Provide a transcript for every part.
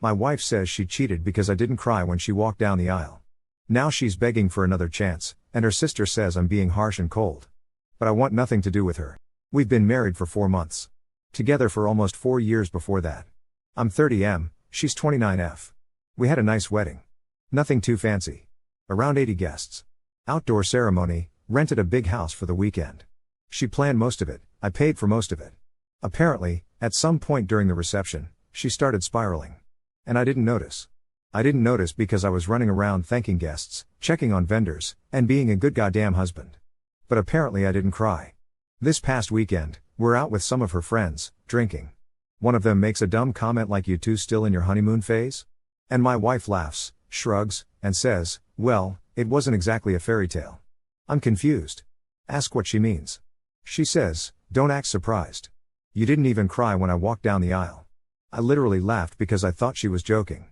My wife says she cheated because I didn't cry when she walked down the aisle. Now she's begging for another chance, and her sister says I'm being harsh and cold. But I want nothing to do with her. We've been married for 4 months. Together for almost 4 years before that. I'm 30M, she's 29F. We had a nice wedding. Nothing too fancy. Around 80 guests. Outdoor ceremony, rented a big house for the weekend. She planned most of it, I paid for most of it. Apparently, at some point during the reception, she started spiraling. And I didn't notice. I didn't notice because I was running around thanking guests, checking on vendors, and being a good goddamn husband. But apparently I didn't cry. This past weekend, we're out with some of her friends, drinking. One of them makes a dumb comment like, "You two still in your honeymoon phase?" And my wife laughs, shrugs, and says, "Well, it wasn't exactly a fairy tale." I'm confused. Ask what she means. She says, "Don't act surprised. You didn't even cry when I walked down the aisle." I literally laughed because I thought she was joking.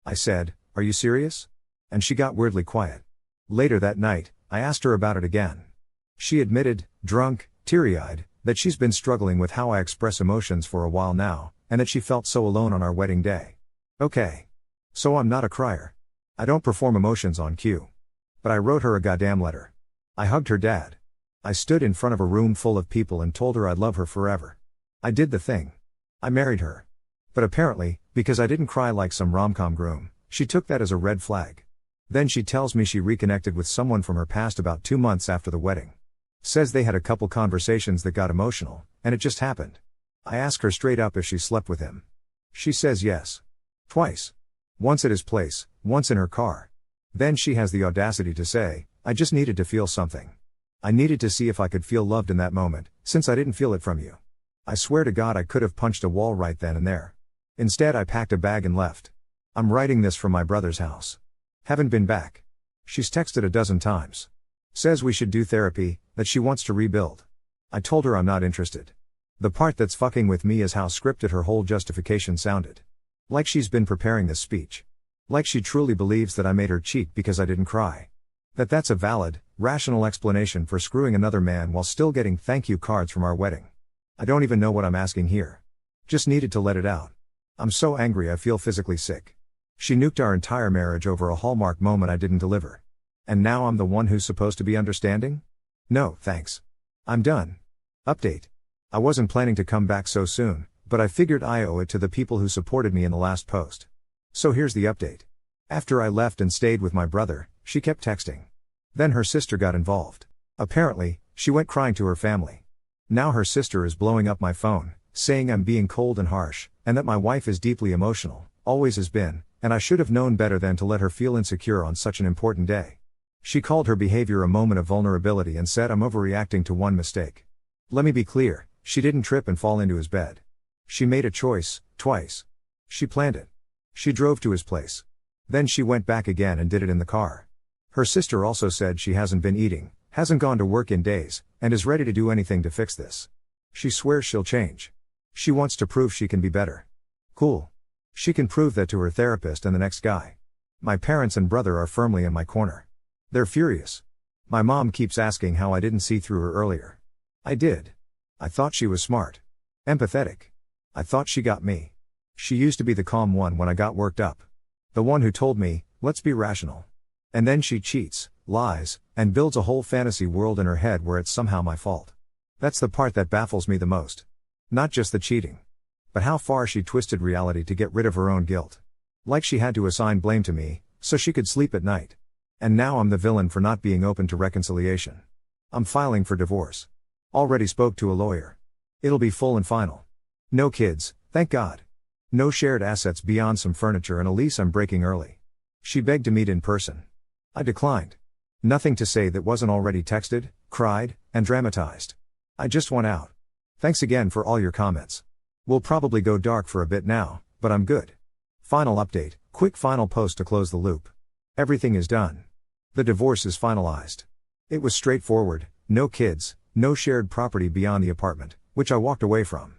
I said, "Are you serious?" And she got weirdly quiet. Later that night, I asked her about it again. She admitted, drunk, teary-eyed, that she's been struggling with how I express emotions for a while now, and that she felt so alone on our wedding day. Okay. So I'm not a crier. I don't perform emotions on cue. But I wrote her a goddamn letter. I hugged her dad. I stood in front of a room full of people and told her I'd love her forever. I did the thing. I married her. But apparently, because I didn't cry like some rom-com groom, she took that as a red flag. Then she tells me she reconnected with someone from her past about 2 months after the wedding. Says they had a couple conversations that got emotional, and it just happened. I ask her straight up if she slept with him. She says yes. Twice. Once at his place, once in her car. Then she has the audacity to say, "I just needed to feel something. I needed to see if I could feel loved in that moment, since I didn't feel it from you." I swear to God I could have punched a wall right then and there. Instead I packed a bag and left. I'm writing this from my brother's house. Haven't been back. She's texted a dozen times. Says we should do therapy, that she wants to rebuild. I told her I'm not interested. The part that's fucking with me is how scripted her whole justification sounded. Like she's been preparing this speech. Like she truly believes that I made her cheat because I didn't cry. That's a valid, rational explanation for screwing another man while still getting thank you cards from our wedding. I don't even know what I'm asking here. Just needed to let it out. I'm so angry I feel physically sick. She nuked our entire marriage over a Hallmark moment I didn't deliver. And now I'm the one who's supposed to be understanding? No, thanks. I'm done. Update. I wasn't planning to come back so soon, but I figured I owe it to the people who supported me in the last post. So here's the update. After I left and stayed with my brother, she kept texting. Then her sister got involved. Apparently, she went crying to her family. Now her sister is blowing up my phone, saying I'm being cold and harsh, and that my wife is deeply emotional, always has been, and I should have known better than to let her feel insecure on such an important day. She called her behavior a moment of vulnerability and said I'm overreacting to one mistake. Let me be clear, she didn't trip and fall into his bed. She made a choice, twice. She planned it. She drove to his place. Then she went back again and did it in the car. Her sister also said she hasn't been eating, hasn't gone to work in days, and is ready to do anything to fix this. She swears she'll change. She wants to prove she can be better. Cool. She can prove that to her therapist and the next guy. My parents and brother are firmly in my corner. They're furious. My mom keeps asking how I didn't see through her earlier. I did. I thought she was smart. Empathetic. I thought she got me. She used to be the calm one when I got worked up. The one who told me, let's be rational. And then she cheats, lies, and builds a whole fantasy world in her head where it's somehow my fault. That's the part that baffles me the most. Not just the cheating. But how far she twisted reality to get rid of her own guilt. Like she had to assign blame to me, so she could sleep at night. And now I'm the villain for not being open to reconciliation. I'm filing for divorce. Already spoke to a lawyer. It'll be full and final. No kids, thank God. No shared assets beyond some furniture and a lease I'm breaking early. She begged to meet in person. I declined. Nothing to say that wasn't already texted, cried, and dramatized. I just want out. Thanks again for all your comments. We'll probably go dark for a bit now, but I'm good. Final update, quick final post to close the loop. Everything is done. The divorce is finalized. It was straightforward, no kids, no shared property beyond the apartment, which I walked away from.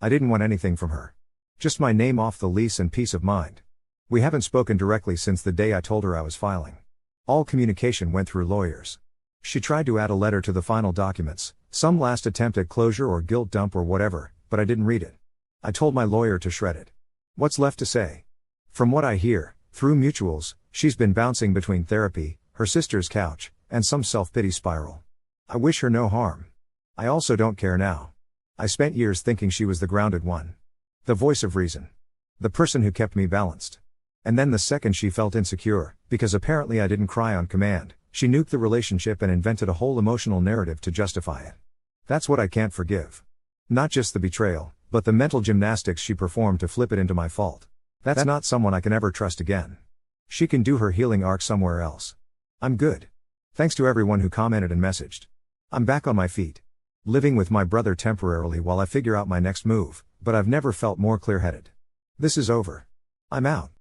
I didn't want anything from her. Just my name off the lease and peace of mind. We haven't spoken directly since the day I told her I was filing. All communication went through lawyers. She tried to add a letter to the final documents, some last attempt at closure or guilt dump or whatever, but I didn't read it. I told my lawyer to shred it. What's left to say? From what I hear, through mutuals, she's been bouncing between therapy, her sister's couch, and some self-pity spiral. I wish her no harm. I also don't care now. I spent years thinking she was the grounded one. The voice of reason. The person who kept me balanced. And then the second she felt insecure, because apparently I didn't cry on command, she nuked the relationship and invented a whole emotional narrative to justify it. That's what I can't forgive. Not just the betrayal, but the mental gymnastics she performed to flip it into my fault. That's not someone I can ever trust again. She can do her healing arc somewhere else. I'm good. Thanks to everyone who commented and messaged. I'm back on my feet. Living with my brother temporarily while I figure out my next move, but I've never felt more clear-headed. This is over. I'm out.